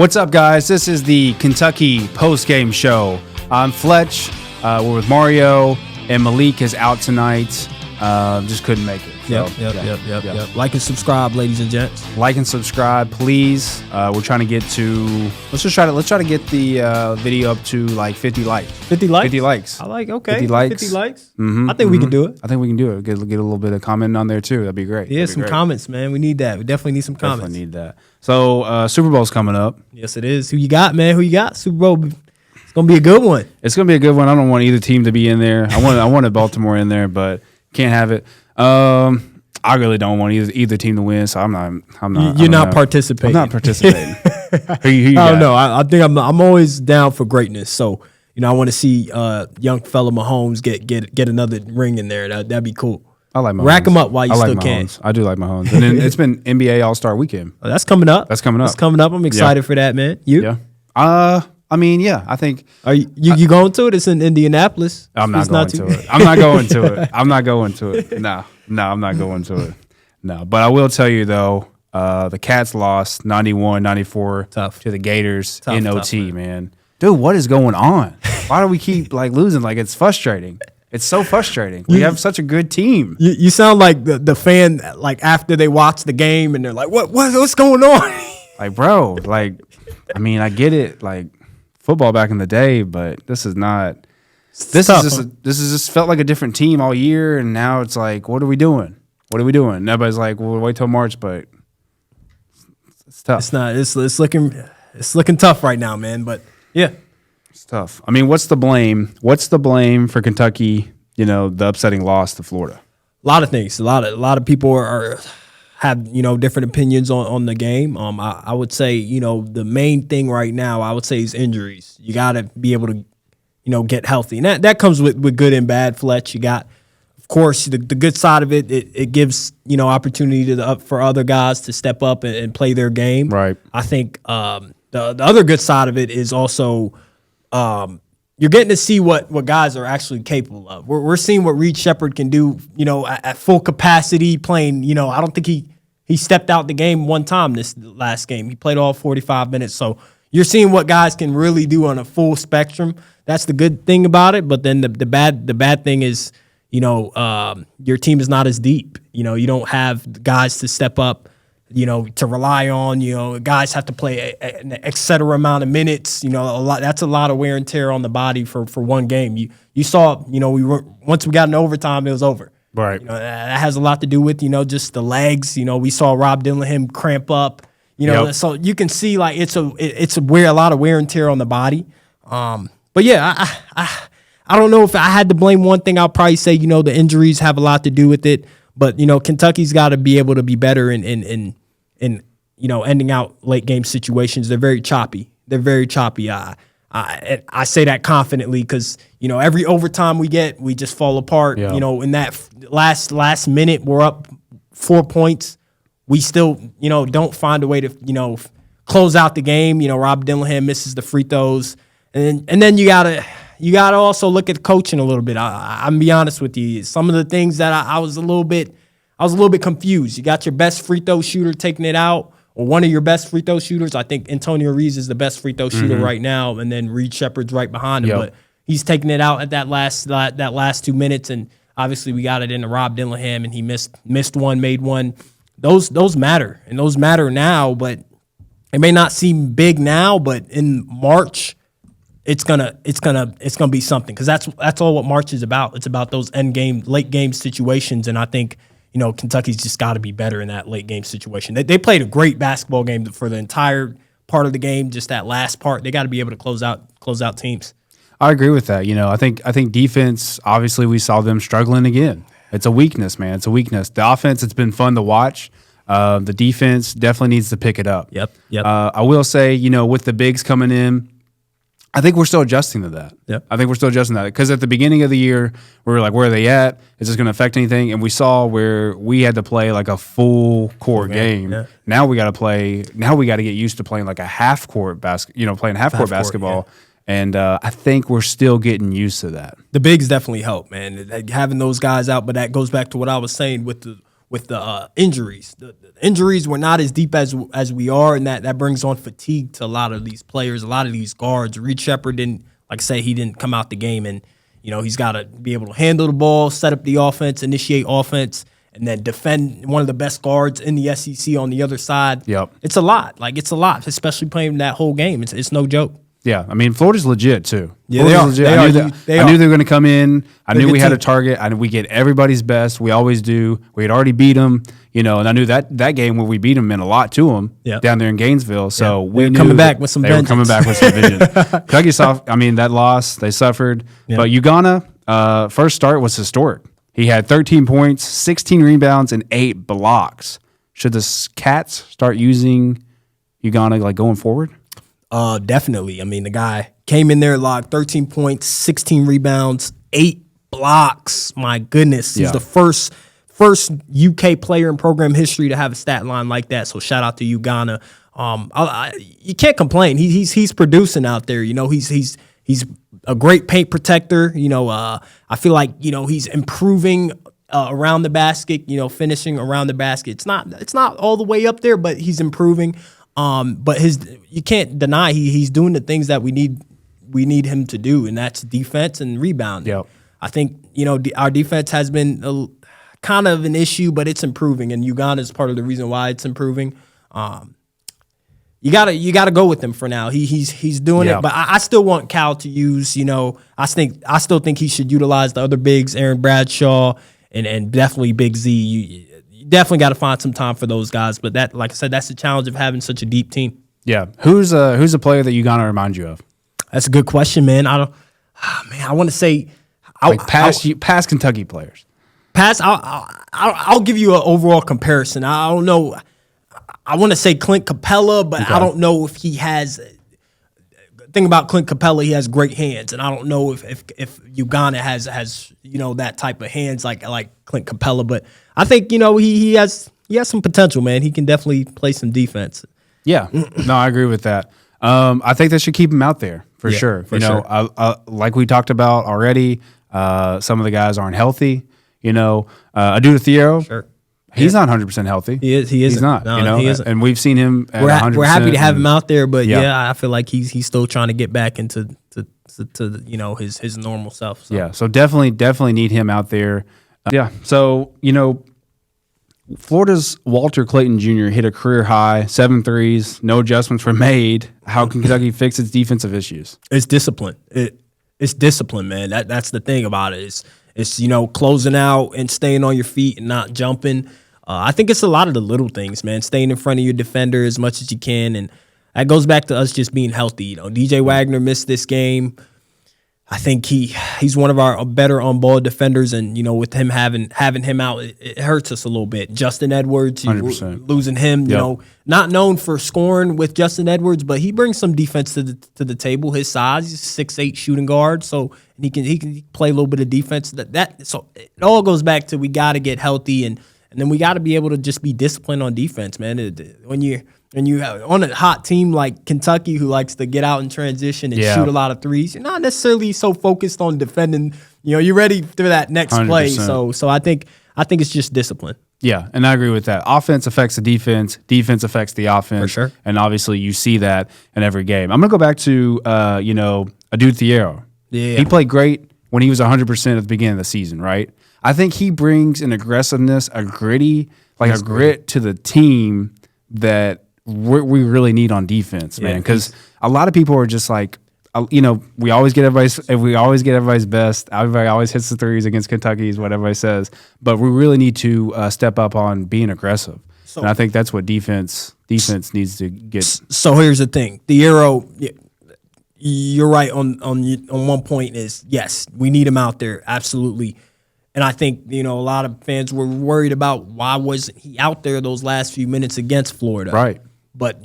What's up, guys? This is the Kentucky Postgame Show. I'm Fletch. We're with Mario, and Malik is out tonight. Just couldn't make it. So, Yep. Like and subscribe, ladies and gents. Like and subscribe, please. We're trying to get to. Let's try to get the video up to like 50 likes. 50 likes. 50 likes. I like. Okay. 50 likes. 50 likes. Mm-hmm, I think we can do it. I think we can do it. Get a little bit of comment on there too. That'd be great. Yeah, some comments, man. We need that. We definitely need some comments. Definitely need that. So Super Bowl's coming up. Yes, it is. Who you got, man? Who you got? Super Bowl. It's gonna be a good one. It's gonna be a good one. I don't want either team to be in there. I wanted Baltimore in there, but can't have it. I really don't want either team to win, so I'm not. You're not participating. I'm not participating. who you I don't know. I think I'm always down for greatness. So I want to see young fella Mahomes get another ring in there. That'd be cool. I like Mahomes. Rack him up while you still can. I do like Mahomes. And then it's been NBA All-Star Weekend. Oh, that's coming up. That's coming up. I'm excited for that, man. You? Yeah. I think. Are you going to it? It's in Indianapolis. I'm not going to it. I'm not going to it. No, I'm not going to it. No, but I will tell you, though, the Cats lost 91-94 to the Gators in OT, man. Dude, what is going on? Why do we keep losing? It's frustrating. It's so frustrating. We have such a good team. You sound like the fan, after they watch the game and they're like, what's going on? Bro, I get it, football back in the day, but this is not. This is just felt like a different team all year, and now it's like, what are we doing? What are we doing? And everybody's like, well, we'll wait till March, but it's tough. It's not. It's looking tough right now, man. But yeah, it's tough. What's the blame? What's the blame for Kentucky? The upsetting loss to Florida. A lot of things. A lot of people have different opinions on the game. I would say the main thing right now I would say is injuries. You got to be able to get healthy, and that comes with good and bad. Fletch, you got, of course, the good side of it. It gives opportunity for other guys to step up and play their game. Right. I think the other good side of it is also you're getting to see what guys are actually capable of. We're seeing what Reed Sheppard can do, at full capacity playing. I don't think he stepped out the game one time this last game. He played all 45 minutes. So you're seeing what guys can really do on a full spectrum. That's the good thing about it. But then the bad thing is, your team is not as deep. You don't have guys to step up, to rely on. Guys have to play an et cetera amount of minutes. That's a lot of wear and tear on the body for one game. You saw, once we got in overtime, it was over. Right. That has a lot to do with, just the legs. We saw Rob Dillingham cramp up. So you can see it's a lot of wear and tear on the body. But yeah, I don't know if I had to blame one thing. I'll probably say the injuries have a lot to do with it. But Kentucky's got to be able to be better in ending out late game situations. They're very choppy. I say that confidently because every overtime we get, we just fall apart. Yeah. In that last minute, we're up 4 points. We still don't find a way to close out the game. Rob Dillingham misses the free throws, and then you gotta also look at coaching a little bit. I'm gonna be honest with you. Some of the things that I was a little bit confused. You got your best free throw shooter taking it out, or one of your best free throw shooters. I think Antonio Reeves is the best free throw shooter right now, and then Reed Sheppard's right behind him. Yep. But he's taking it out at that last 2 minutes, and obviously we got it into Rob Dillingham, and he missed one, made one. Those matter, and those matter now. But it may not seem big now, but in March, it's gonna be something, because that's all what March is about. It's about those late game situations, and I think Kentucky's just got to be better in that late game situation. They played a great basketball game for the entire part of the game. Just that last part, they got to be able to close out teams. I agree with that. I think defense. Obviously, we saw them struggling again. It's a weakness, man. It's a weakness. The offense, it's been fun to watch. The defense definitely needs to pick it up. Yep. I will say, with the bigs coming in, I think we're still adjusting to that. Yep. I think we're still adjusting to that, because at the beginning of the year, we were like, where are they at? Is this going to affect anything? And we saw where we had to play like a full court game. Yeah. Now we got to get used to playing like a half court playing half court basketball. Yeah. And I think we're still getting used to that. The bigs definitely help, man. Having those guys out, but that goes back to what I was saying with with the injuries. The injuries were not as deep as we are, and that brings on fatigue to a lot of these players, a lot of these guards. Reed Sheppard didn't, like I say, he didn't come out the game, and he's got to be able to handle the ball, set up the offense, initiate offense, and then defend one of the best guards in the SEC on the other side. Yep. It's a lot. It's a lot, especially playing that whole game. It's no joke. Yeah, I mean, Florida's legit, too. Yeah, they are. Legit. I knew they were going to come in. I knew we had a target. We get everybody's best. We always do. We had already beat them, and I knew that game where we beat them meant a lot to them down there in Gainesville. So we knew coming back with some vengeance. They were coming back with some vengeance. Kentucky that loss, they suffered. Yeah. But Ugonna, first start was historic. He had 13 points, 16 rebounds, and 8 blocks. Should the Cats start using Ugonna going forward? Definitely. I mean, the guy came in there, logged 13 points, 16 rebounds, 8 blocks. My goodness. He's the first UK player in program history to have a stat line like that. So shout out to Ugonna. You can't complain. He's producing out there. He's a great paint protector. I feel like, he's improving around the basket, finishing around the basket. It's not all the way up there, but he's improving. But you can't deny he's doing the things that we need him to do, and that's defense and rebounding. Yep. I think our defense has been kind of an issue, but it's improving, and Ugonna is part of the reason why it's improving. You gotta go with him for now. He's doing it, but I still want Cal to use. I still think he should utilize the other bigs, Aaron Bradshaw and definitely Big Z. You definitely got to find some time for those guys. But that, like I said, that's the challenge of having such a deep team. Yeah. Who's a player that Ugonna remind you of? That's a good question, man. I want to say past Kentucky players. I'll give you an overall comparison. I don't know. I want to say Clint Capella, but okay. I don't know if he has. Thing about Clint Capella, he has great hands, and I don't know if Ugonna has that type of hands like Clint Capella. But I think he has some potential, man. He can definitely play some defense. Yeah, no, I agree with that. I think they should keep him out there for sure. Like we talked about already, some of the guys aren't healthy. Aduna Thiero, sure. He's not 100% healthy. He is. He's not. No, he isn't. And we've seen him at 100%. We're happy to have him out there, but I feel like he's still trying to get back into his normal self. So. Yeah, so definitely need him out there. So Florida's Walter Clayton Jr. hit a career high, 7 threes. No adjustments were made. How can Kentucky fix its defensive issues? It's discipline. It's discipline, man. That's the thing about it. It's closing out and staying on your feet and not jumping. I think it's a lot of the little things, man. Staying in front of your defender as much as you can, and that goes back to us just being healthy. DJ Wagner missed this game. I think he's one of our better on-ball defenders, and with him having him out, it hurts us a little bit. Justin Edwards, 100%. Losing him, not known for scoring with Justin Edwards, but he brings some defense to the table. His size, he's 6'8" shooting guard, so he can play a little bit of defense. So it all goes back to we got to get healthy, and then we got to be able to just be disciplined on defense, man. When you have on a hot team like Kentucky who likes to get out in transition and shoot a lot of threes, you're not necessarily so focused on defending. You're ready for that next 100%. Play. So I think it's just discipline. Yeah, and I agree with that. Offense affects the defense. Defense affects the offense. For sure. And obviously you see that in every game. I'm going to go back to, Aduna Thiero. Yeah. He played great when he was 100% at the beginning of the season, right? I think he brings an aggressiveness, a grit to the team that we really need on defense, man. Because a lot of people are just like, we always get everybody's best. Everybody always hits the threes against Kentucky is what everybody says. But we really need to step up on being aggressive. And I think that's what defense needs to get. So here's the thing. Thiero, you're right on one point is, yes, we need him out there. Absolutely. And I think, a lot of fans were worried about why wasn't he out there those last few minutes against Florida. Right. But,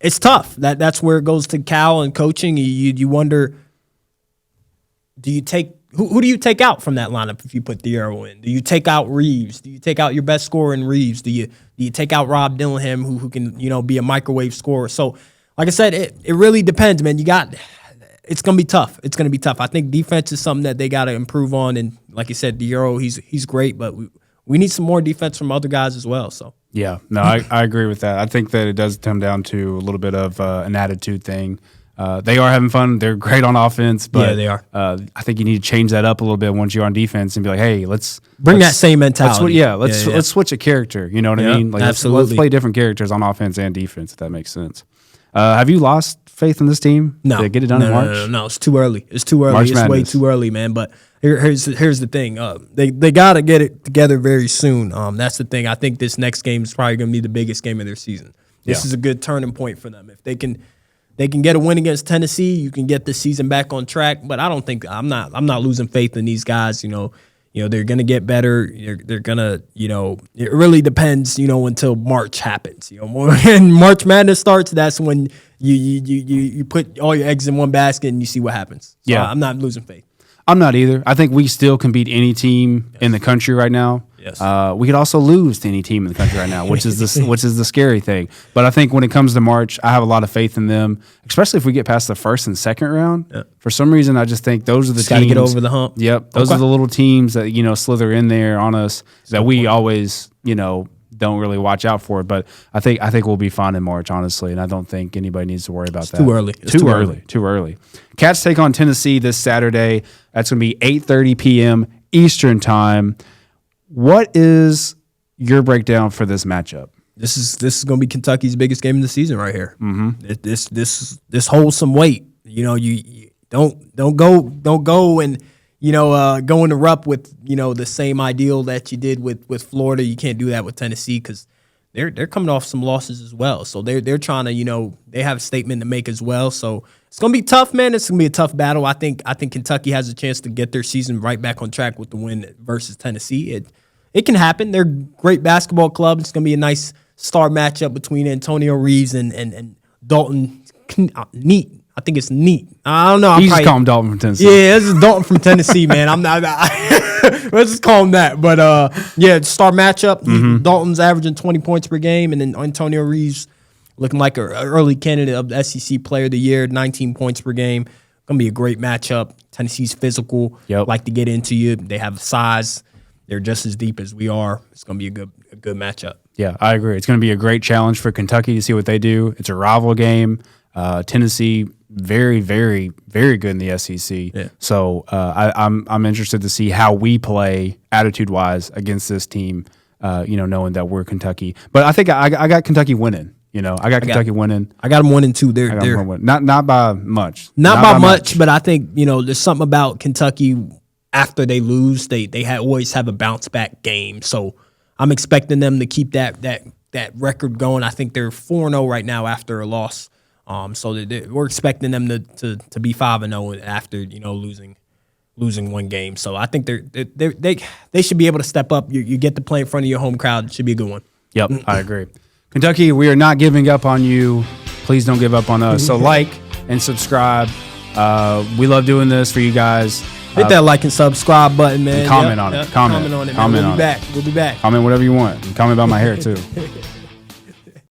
it's tough. That's where it goes to Cal and coaching. You wonder, who do you take out from that lineup if you put Thiero in? Do you take out Reeves? Do you take out your best scorer in Reeves? Do you take out Rob Dillingham who can, be a microwave scorer? So, like I said, it really depends, man. It's going to be tough. It's going to be tough. I think defense is something that they got to improve on. And like you said, Thiero, he's great, but we need some more defense from other guys as well. So yeah, no, I agree with that. I think that it does come down to a little bit of an attitude thing. They are having fun. They're great on offense, but yeah, they are. I think you need to change that up a little bit once you're on defense and be like, hey, let's bring that same mentality. Let's switch a character. You know what I mean? Like, absolutely. Let's play different characters on offense and defense, if that makes sense. Have you lost faith in this team? No. To get it done in March? No, it's too early. It's too early. March It's way too early, man. But here's the thing. They got to get it together very soon. That's the thing. I think this next game is probably going to be the biggest game of their season. This is a good turning point for them. If they can get a win against Tennessee, you can get the season back on track. But I don't think I'm not losing faith in these guys. They're gonna get better. They're gonna, it really depends, until March happens. When March Madness starts, that's when you put all your eggs in one basket and you see what happens. So I'm not losing faith. I'm not either. I think we still can beat any team in the country right now. Yes. We could also lose to any team in the country right now, which is the scary thing. But I think when it comes to March, I have a lot of faith in them, especially if we get past the first and second round. Yeah. For some reason, I just think those are the teams. Got to get over the hump. Yep, those are the little teams that slither in there on us that we always don't really watch out for. But I think we'll be fine in March, honestly, and I don't think anybody needs to worry about that. Too early. Too early. Cats take on Tennessee this Saturday. That's going to be 8:30 p.m. Eastern time. What is your breakdown for this matchup? This is going to be Kentucky's biggest game of the season right here. Mm-hmm. This holds some weight. You don't go and go in the rup with the same ideal that you did with Florida. You can't do that with Tennessee because they're coming off some losses as well. So they're trying to they have a statement to make as well. So it's gonna be tough, man. It's gonna be a tough battle. I think Kentucky has a chance to get their season right back on track with the win versus Tennessee. It can happen. They're a great basketball club. It's gonna be a nice star matchup between Antonio Reeves and Dalton. Neat. I think it's neat. I don't know. You just call him Dalton from Tennessee. Yeah, this is Dalton from Tennessee, man. I'm not. Let's just call him that. But star matchup. Mm-hmm. Dalton's averaging 20 points per game, and then Antonio Reeves looking like an early candidate of the SEC Player of the Year, 19 points per game. Gonna be a great matchup. Tennessee's physical. Yep. Like to get into you. They have size. They're just as deep as we are. It's gonna be a good matchup. Yeah, I agree. It's gonna be a great challenge for Kentucky to see what they do. It's a rival game. Tennessee, very, very, very good in the SEC. Yeah. So I'm interested to see how we play attitude wise against this team. Knowing that we're Kentucky, but I think I got Kentucky winning. I got Kentucky winning. I got them winning too. They're not by much. Not by much, but I think there's something about Kentucky. After they lose, they always have a bounce back game. So I'm expecting them to keep that record going. I think they're 4-0 right now after a loss. So we're expecting them to be 5-0 after losing one game. So I think they should be able to step up. You get to play in front of your home crowd. It should be a good one. Yep, I agree. Kentucky, we are not giving up on you. Please don't give up on us. So like and subscribe. We love doing this for you guys. Hit that like and subscribe button, man. Comment on it. Comment on it. Comment on it. We'll be back. Comment whatever you want. Comment about my hair too.